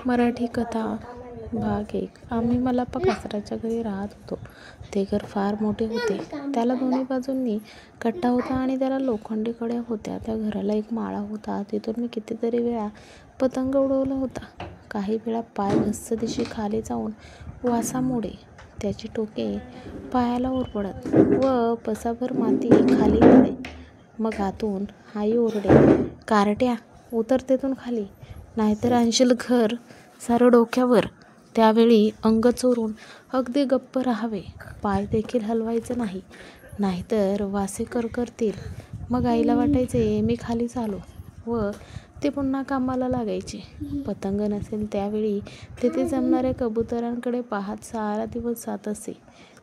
मराठी कथा भाग 1. आम्ही मल्लाप्पा कासाराच्या घरी राहत होतो. ते घर फार मोठे होते. त्याला दोन्ही बाजूंनी कट्टा होता आणि त्याला लोखंडी कड्या होत्या. त्या घराला एक माळा होता. तिथून मी कितीतरी वेळा पतंग उडवला होता. काही वेळा पाय घस्सदिशी खाली जाऊन वासामुळे त्याची टोके पायाला ओरबडत व पसाभर माती खाली पडे. मग आतून आई ओरडे, "कारट्या, उतर तेथून खाली, नाहीतर आणशील घर सारं डोक्यावर." त्यावेळी अंग चोरून अगदी गप्प राहावे. पाय देखील हलवायचे नाही, नाहीतर वासे करतील. मग आईला वाटायचे मी खालीच आलो व ते पुन्हा कामाला लागायचे. पतंग नसेल त्यावेळी तेथे जमणाऱ्या कबुतरांकडे पाहत सारा दिवस जात असे.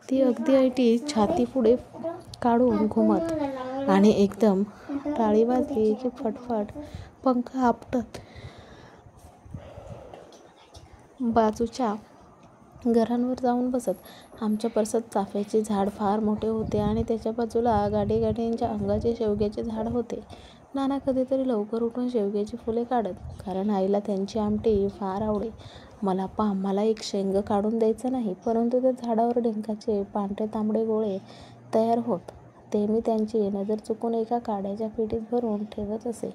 ती अगदी ऐटीत छाती पुढे काढून घुमत आणि एकदम टाळी वाजली की फटफट पंख आपटत बाजूच्या घरांवर जाऊन बसत. आमच्या परसात चाफ्याचे झाड फार मोठे होते आणि त्याच्या बाजूला गाडीगाड्यांच्या अंगाचे शेवग्याचे झाड होते. नाना कधीतरी लवकर उठून शेवग्याची फुले काढत, कारण आईला त्यांची आमटी फार आवडे. मल्लाप्पा आम्हाला एक शेंग काढून द्यायचा नाही, परंतु त्या झाडावर डिंकाचे पांढरे तांबडे गोळे तयार होत. ते मी त्यांची नजर चुकून एका काड्याच्या पेटीत भरून ठेवत असे.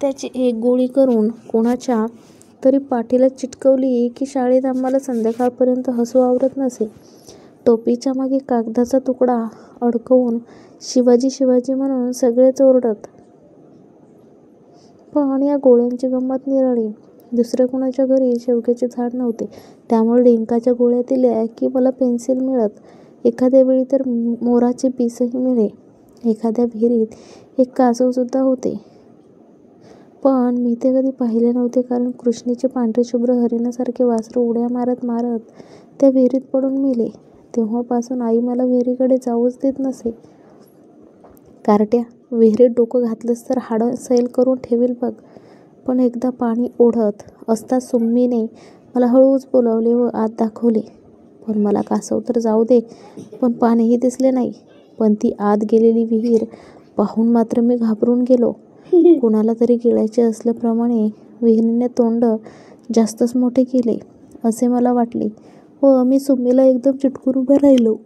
त्याची एक गोळी करून कोणाच्या तरी पाठीला चिटकवली की शाळेत आम्हाला संध्याकाळपर्यंत हसू आवरत नसे. टोपीच्या मागे कागदाचा तुकडा अडकवून शिवाजी शिवाजी म्हणून सगळेच ओरडत. पण या गोळ्यांची गंमत निराळी. दुसऱ्या कुणाच्या घरी शेवग्याचे झाड नव्हते, त्यामुळे डिंकाच्या गोळ्या दिल्या की मला पेन्सिल मिळत. एखाद्या वेळी तर मोराचे पीसही मिळे. एखाद्या विहिरीत एक कासव सुद्धा होते, पण मी ते कधी पाहिले नव्हते, कारण कृष्णेचे पांढरेशुभ्र हरिणासारखे वासरू उड्या मारत मारत त्या विहिरीत पडून मेले. तेव्हापासून आई मला विहिरीकडे जाऊच देत नसे. "कारट्या, विहिरीत डोकं घातलंस तर हाडं सैल करून ठेवील बघ." पण एकदा पाणी ओढत असता सुम्मीने मला हळूच बोलावले व आत दाखवले. पण मला कासव तर जाऊ दे, पण पाणीही दिसले नाही. पण ती आत गेलेली विहीर पाहून मात्र मी घाबरून गेलो. कुणाला तरी गिळायचे असल्याप्रमाणे विहिरीने तोंड जास्तच मोठे केले असे मला वाटले व मी सुम्मीला एकदम चिटकून उभे राहिलो.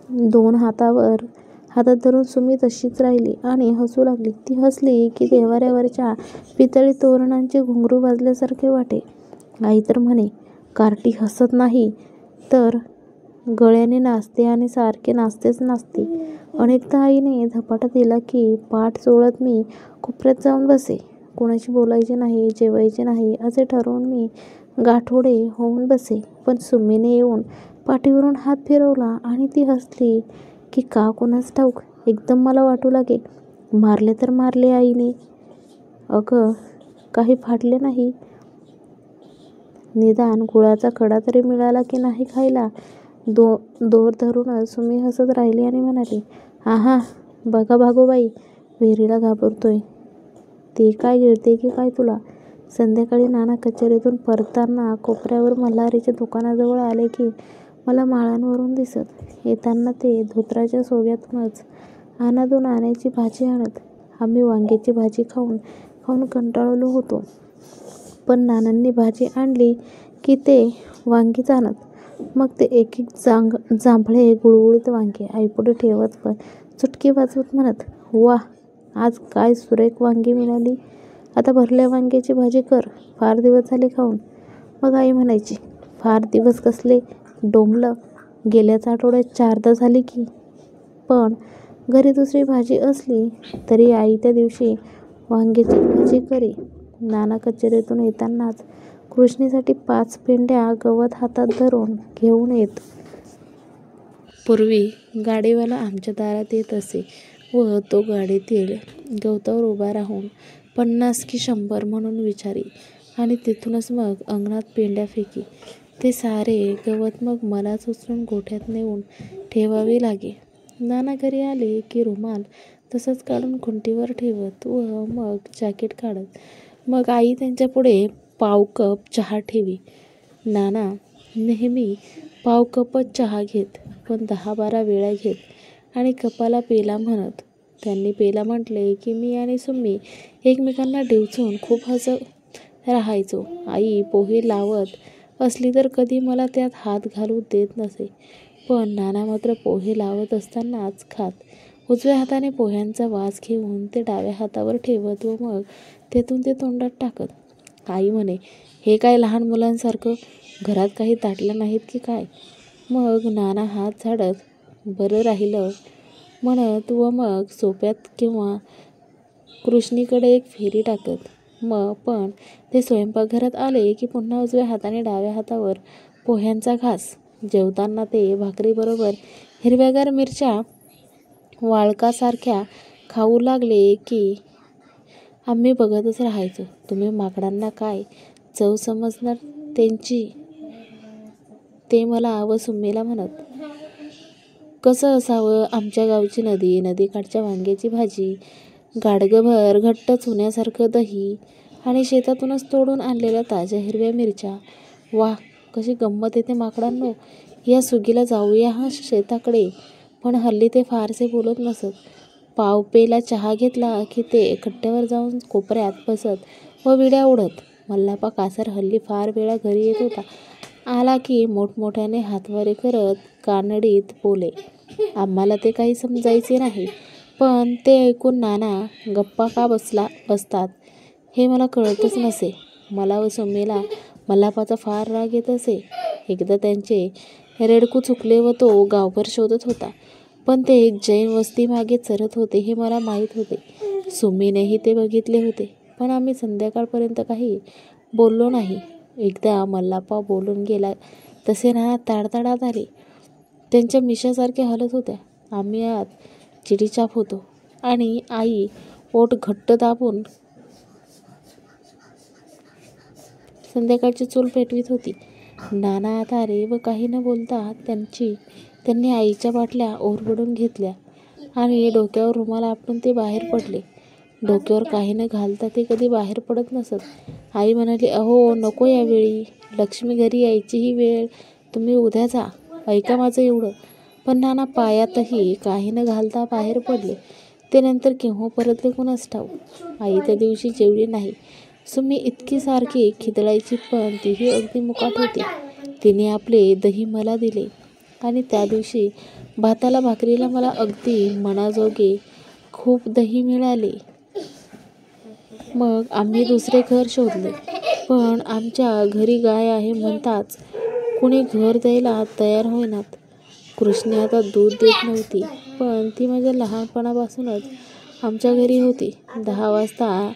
दोन हातात धरून सुम्मी तशीच राहिली आणि हसू लागली. ती हसली की देव्हाऱ्यावरच्या पितळी तोरणांचे घुंगरू वाजल्यासारखे वाटे. आई तर म्हणे, "कार्टी हसत नाही तर गळ्याने नाचते आणि सारखे नाचतेच नाचते." अनेकदा आईने धपाटा दिला की पाठ चोळत मी कोपऱ्यात जाऊन बसे. कुणाशी बोलायचे नाही, जेवायचे नाही असे ठरवून मी गाठोडे होऊन बसे. पण सुम्मीने येऊन पाठीवरून हात फिरवला आणि ती हसली की का कुणास ठाऊक, एकदम मला वाटू लागे, मारले तर मारले आईने. अगं, काही फाटले नाही. निदान गुळाचा खडा तरी मिळाला की नाही खायला. दोर धरूनच सुम्मी हसत राहिली आणि म्हणाली, "आहा, बघा भागोबाई, विहिरीला घाबरतोय. ती काय गिळते की काय तुला?" संध्याकाळी नाना कचेरीतून परतताना कोपऱ्यावर मल्हारीच्या दुकानाजवळ आले की मला माळांवरून दिसत. येताना ते धोतराच्या सोग्यातूनच आणादोन आण्याची भाजी आणत. आम्ही वांग्याची भाजी खाऊन खाऊन कंटाळलो होतो, पण नानांनी भाजी आणली की ते वांगीच आणत. मग ते एक एक जांभळे गुळगुळीत वांगे आईपुढे ठेवत व चुटकी वाजवत म्हणत, "वा, आज काय सुरेख वांगी मिळाली. आता भरल्या वांग्याची भाजी कर, फार दिवस झाले खाऊन." मग आई म्हणायची, "फार दिवस कसले, डोंबलं, गेल्याच आठवड्यात 4दा झाली की." पण घरी दुसरी भाजी असली तरी आई त्या दिवशी वांग्याची भाजी करी. नाना कचेरीतून येतानाच कृष्णेसाठी 5 पेंड्या गवत हातात धरून घेऊन येत. पूर्वी गाडीवाला आमच्या दारात येत असे व तो गाडीतील गवतावर उभा राहून 50 की 100 म्हणून विचारी आणि तिथूनच मग अंगणात पेंड्या फेकी. ते सारे गवत मग मलाच उचलून गोठ्यात नेऊन ठेवावे लागे. नाना घरी आले की रुमाल तसाच काढून खुंटीवर ठेवत व मग जॅकेट काढत. मग आई त्यांच्यापुढे पाव कप चहा ठेवी. नाना नेहमी पाव कपच चहा घेत, पण 10-12 वेळा घेत आणि कपाला पेला म्हणत. त्यांनी पेला म्हटले की मी आणि सुम्मी एकमेकांना डिवचून खूप हसत राहायचो. आई पोहे लावत असली तर कधी मला त्यात हात घालू देत नसे, पण नाना मात्र पोहे लावत असतानाच खात. उजव्या हाताने पोह्यांचा वास घेऊन ते डाव्या हातावर ठेवत व मग तेथून ते तोंडात टाकत. आई म्हणे, हे काय लहान मुलांसारखं, घरात काही ताटल्या नाहीत की काय? मग नाना हात झाडत बरं राहिलं म्हणत व मग सोफ्यात किंवा कृष्णीकडे एक फेरी टाकत. पण ते स्वयंपाकघरात आले की पुन्हा उजव्या हाताने डाव्या हातावर पोह्यांचा घास. जेवताना ते भाकरीबरोबर हिरव्यागार मिरच्या वाळकासारख्या खाऊ लागले की आम्ही बघतच राहायचो. तुम्ही माकडांना काय चव समजणार त्यांची, ते मला व सुम्मीला म्हणत. कसं असावं आमच्या गावची नदी, नदीकाठच्या वांग्याची भाजी, गाडगभर घट्ट चुन्यासारखं दही आणि शेतातूनच तोडून आणलेल्या ताज्या हिरव्या मिरच्या. वा, कशी गंमत येते माकडांनो. या सुगीला जाऊया हा शेताकडे. पण हल्ली ते फारसे बोलत नसत. पाव पेला चहा घेतला की ते कट्ट्यावर जाऊन कोपऱ्यात बसत व विड्या उडत. मल्हापा कासार हल्ली फार वेळा घरी येत होता. आला की मोठमोठ्याने हातवारे करत कानडीत बोले. आम्हाला ते काही समजायचे नाही, पण ते ऐकून नाना गप्पा का बसतात हे मला कळतच नसे. मला व सुम्मीला मल्हापाचा फार राग येत असे. एकदा त्यांचे रेडकू चुकले व तो गावभर शोधत होता, पण ते एक जैन वस्तीमागे चरत होते हे मला माहीत होते. सुम्मीनेही ते बघितले होते, पण आम्ही संध्याकाळपर्यंत काही बोललो नाही. एकदा मल्हापा बोलून गेला तसे नाना ताडताडात आले. त्यांच्या मिशासारख्या हलत होत्या. आम्ही आत चिडीचाप होतो आणि आई ओठ घट्ट दाबून संध्याकाळची चूल पेटवीत होती. नाना आत आले व काही न बोलता त्यांनी आईच्या बाटल्या ओरबडून घेतल्या आणि डोक्यावर रुमाल आपटून ते बाहेर पडले. डोक्यावर काही न घालता ते कधी बाहेर पडत नसत. आई म्हणाली, अहो नको यावेळी, लक्ष्मी घरी यायची ही वेळ, तुम्ही उद्या जा, ऐका माझं एवढं. पण नाना पायातही काही न घालता बाहेर पडले. ते नंतर केव्हा परतले कुणास ठाऊक. आई त्या दिवशी जेवली नाही. सुम्मी इतकी सारखी खिदळायची, पण तीही अगदी मुकाट होती. तिने आपले दही मला दिले आणि त्या दिवशी भाताला भाकरीला मला अगदी मनाजोगे खूप दही मिळाले. मग आम्ही दुसरे घर शोधले, पण आमच्या घरी गाय आहे म्हणताच कुणी घर द्यायला तयार होईनात. कृष्णी आता दूध देत नव्हती, पण ती माझ्या लहानपणापासूनच आमच्या घरी होती. 10 वाजता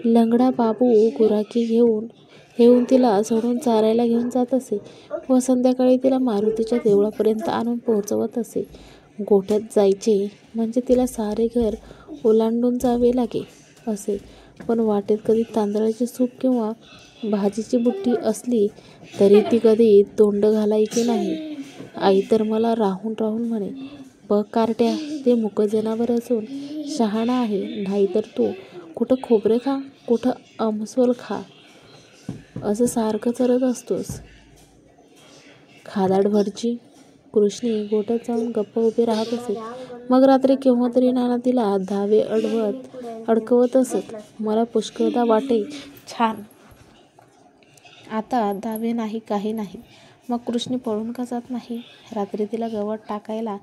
लंगडा बाबू गुराखी येऊन तिला सोडून चारायला घेऊन जात असे व संध्याकाळी तिला मारुतीच्या देवळापर्यंत आणून पोहोचवत असे. गोठ्यात जायचे म्हणजे तिला सारे घर ओलांडून जावे लागे असे, पण वाटेत कधी तांदळाचे सूप किंवा भाजीची बुट्टी असली तरी ती कधी तोंड घालायची नाही. आई तर मला राहून राहून म्हणे, बघ कार्ट्या, ते मुकं जनावर असून शहाणा आहे, नाहीतर तू कुठं खोबरे खा, कुठं आमसोल खा, असं सारखं चरत असतोस. खादाड भटजी. कृष्णी गोठ्यात जाऊन गप्प उभी राहत असे. मग रात्री केव्हा तरी नाना तिला धावे अडकवत असत. मला पुष्कळदा वाटे, छान, आता धावे नाही, काही नाही. मग कृष्णी पळून का जात नाही? रात्री तिला गवत टाकायला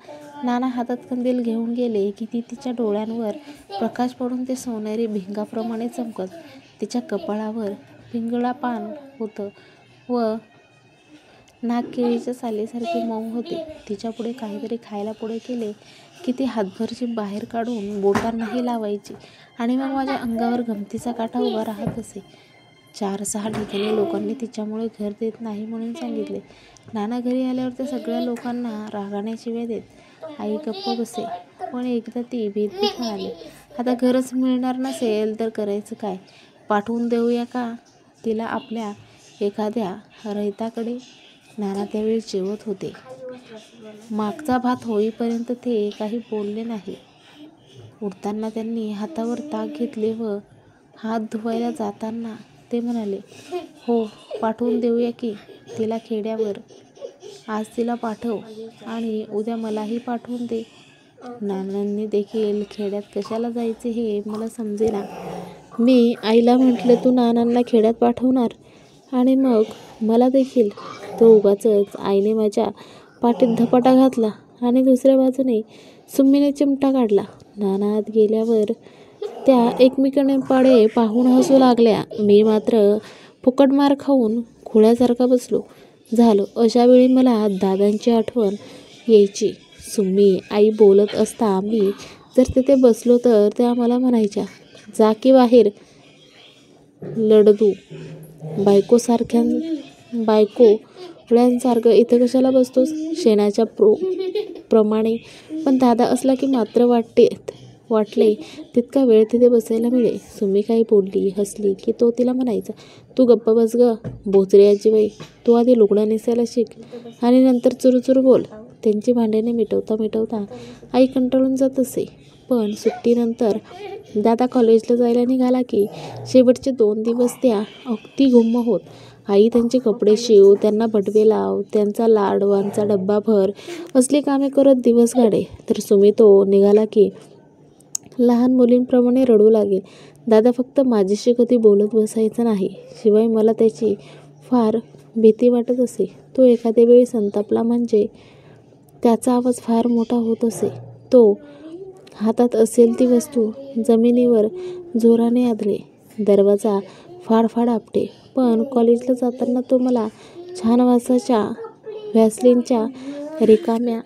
नाना हातात कंदील घेऊन गेले की तिच्या डोळ्यांवर प्रकाश पडून ते सोनेरी भिंगाप्रमाणे चमकत. तिच्या कपाळावर पिंगळापान होतं व नाक केळीच्या सालीसारखे मऊ होते. तिच्यापुढे काहीतरी खायला पुढे केले की ती हातभर जीभ बाहेर काढून बोटांनाही लावायची आणि मग माझ्या अंगावर गमतीचा काटा उभा राहत असे. 4-6 ठिकाणी लोकांनी तिच्यामुळे घर देत नाही म्हणून सांगितले. नाना घरी आल्यावर ते सगळ्या लोकांना रागाने शिव्या देत. आई गप्प बसे. पण एकदा ती भीत म्हणाली, आता घरच मिळणार नसेल तर करायचं काय? पाठवून देऊया का तिला आपल्या एखाद्या रयताकडे? नाना त्यावेळी जेवत होते. मागचा भात होईपर्यंत ते काही बोलले नाही. उठताना त्यांनी हातावर ताक घेतले व हात धुवायला जाताना ते म्हणाले, हो, पाठवून देऊया की तिला खेड्यावर. आज तिला पाठव आणि उद्या मलाही पाठवून दे. नानांनी देखील खेड्यात कशाला जायचे हे मला समजेना. मी आईला म्हटलं, तू नानांना खेड्यात पाठवणार आणि मग मला देखील. तो उगाचच आईने माझ्या पाठीत धपाटा घातला आणि दुसऱ्या बाजूने सुम्मीने चिमटा काढला. नाना आत गेल्यावर त्या एकमेकांकडे पाहून हसू लागल्या. मी मात्र फुकट मार खाऊन खुळ्यासारखा बसलो झालो. अशा वेळी मला दादांची आठवण यायची. सुम्मी आई बोलत असता मी जर तिथे बसलो तर त्या मला म्हणायच्या, जा की बाहेर लडदू, बायकोळ्यांसारखं इथे कशाला बसतोस शेणाच्या प्रमाणे. पण दादा असला की मात्र वाटले तितका वेळ तिथे बसायला मिळे. सुम्मी काही बोलली, हसली की तो तिला म्हणायचा, तू गप्प बस ग भोचरी आजीबाई, तू आधी लुगडं नेसायला शिक आणि नंतर चुरूचुरू बोल. त्यांची भांडणे मिटवता आई कंटाळून जात असे. पण सुट्टीनंतर दादा कॉलेजला जायला निघाला की शेवटचे 2 दिवस त्या अगदी गुम्म होत. आई त्यांचे कपडे शिव, त्यांना बटवे लाव, त्यांचा लाडवांचा डब्बा भर असली कामे करत दिवस काढे. तर सुमी तो निघाला की लहान मुलींप्रमाणे रडू लागेल. दादा फक्त माझ्याशी कधी बोलत बसायचा नाही, शिवाय मला त्याची फार भीती वाटत असे. तो एखाद्या वेळी संतापला म्हणजे त्याचा आवाज फार मोठा होत असे. तो हातात असेल ती वस्तू जमिनीवर जोराने आदळे, दरवाजा फाडफाड आपटे. पण कॉलेजला जाताना तो मला छान वासाच्या व्हॅसलिनच्या रिकाम्या